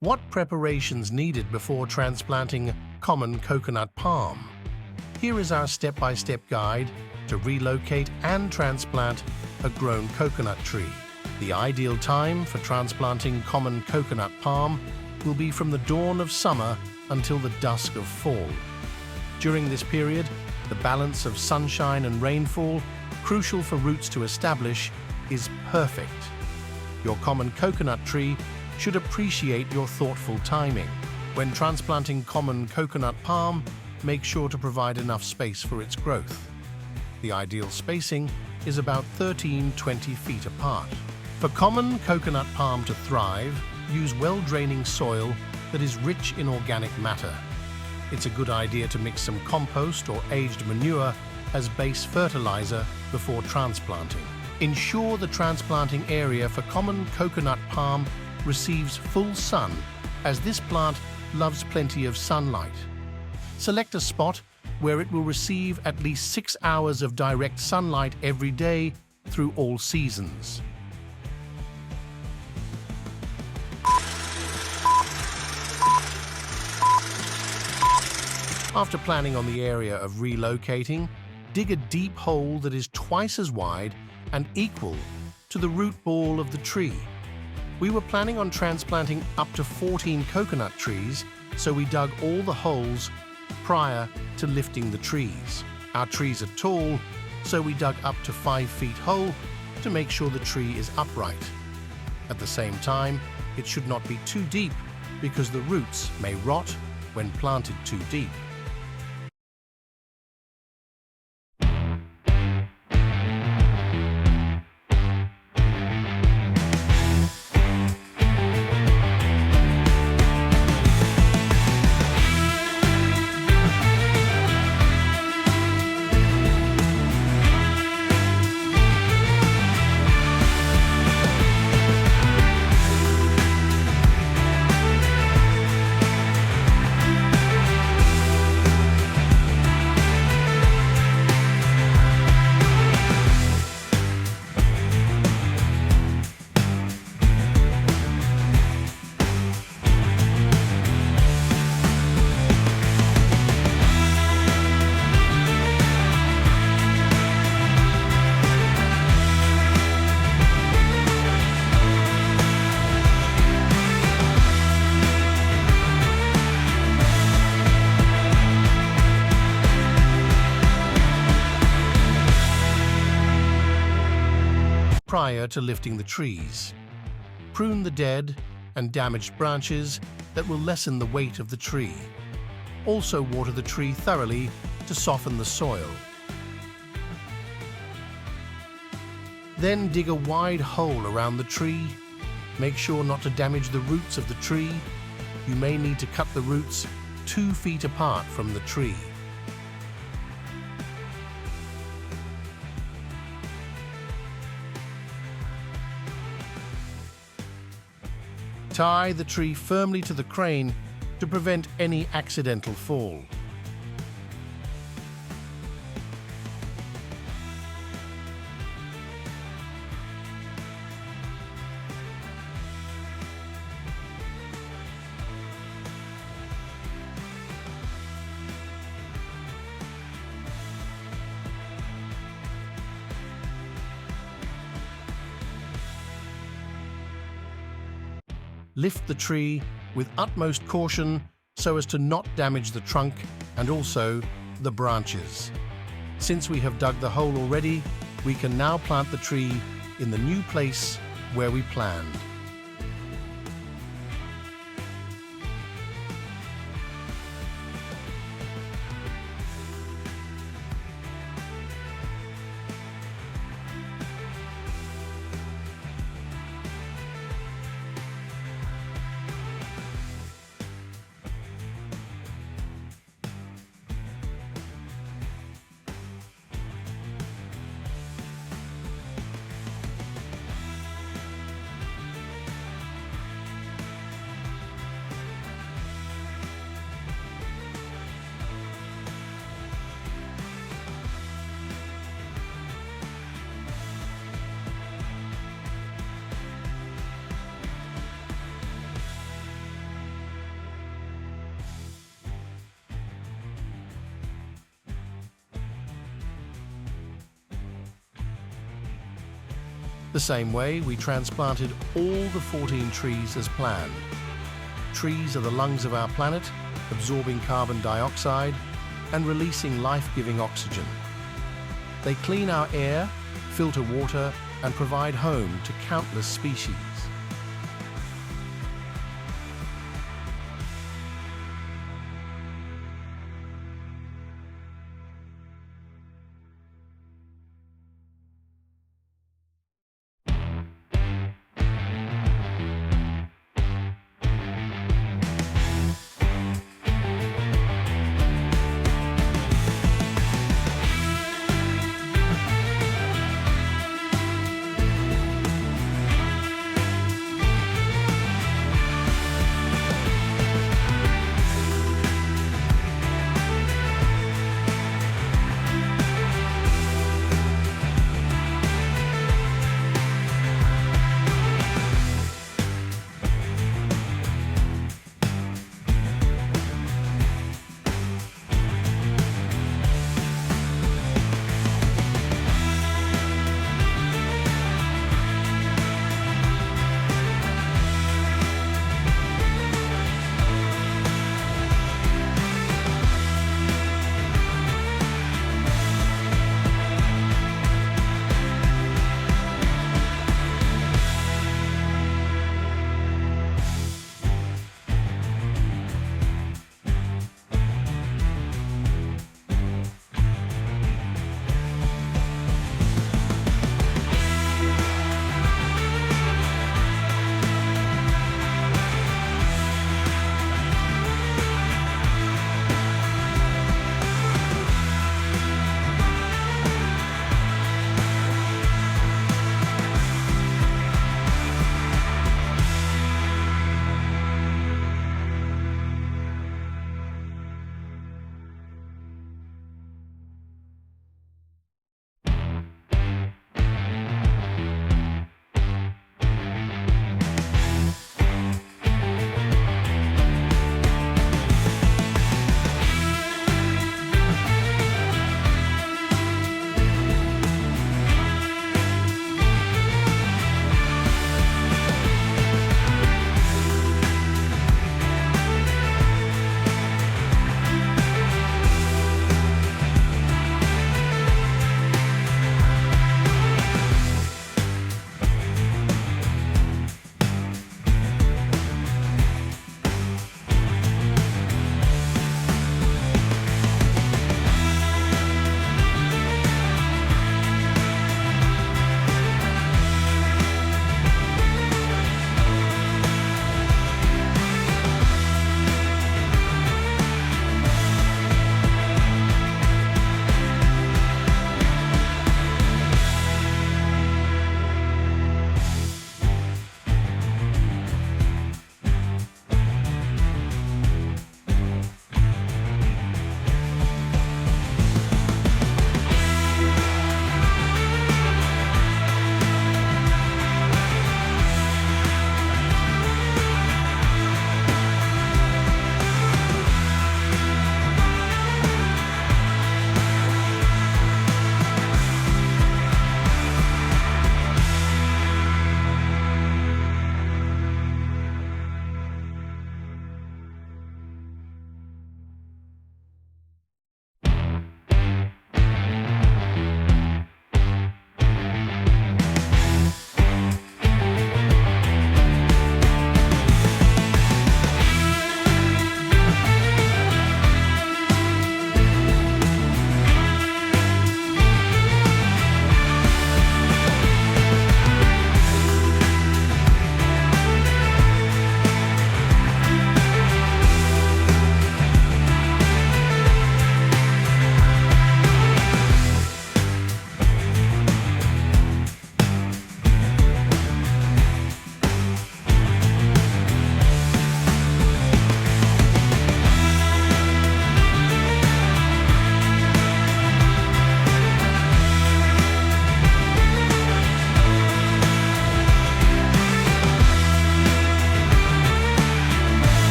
What preparations needed before transplanting common coconut palm? Here is our step-by-step guide to relocate and transplant a grown coconut tree. The ideal time for transplanting common coconut palm will be from the dawn of summer until the dusk of fall. During this period, the balance of sunshine and rainfall, crucial for roots to establish, is perfect. Your common coconut tree should appreciate your thoughtful timing. When transplanting common coconut palm, make sure to provide enough space for its growth. The ideal spacing is about 13–20 feet apart. For common coconut palm to thrive, use well-draining soil that is rich in organic matter. It's a good idea to mix some compost or aged manure as base fertilizer before transplanting. Ensure the transplanting area for common coconut palm receives full sun, as this plant loves plenty of sunlight. Select a spot where it will receive at least 6 hours of direct sunlight every day through all seasons. After planning on the area of relocating, dig a deep hole that is twice as wide and equal to the root ball of the tree. We were planning on transplanting up to 14 coconut trees, so we dug all the holes prior to lifting the trees. Our trees are tall, so we dug up to 5 feet hole to make sure the tree is upright. At the same time, it should not be too deep because the roots may rot when planted too deep. Prior to lifting the trees, prune the dead and damaged branches that will lessen the weight of the tree. Also water the tree thoroughly to soften the soil. Then dig a wide hole around the tree. Make sure not to damage the roots of the tree. You may need to cut the roots 2 feet apart from the tree. Tie the tree firmly to the crane to prevent any accidental fall. Lift the tree with utmost caution so as to not damage the trunk and also the branches. Since we have dug the hole already, we can now plant the tree in the new place where we planned. The same way, we transplanted all the 14 trees as planned. Trees are the lungs of our planet, absorbing carbon dioxide and releasing life-giving oxygen. They clean our air, filter water, and provide home to countless species.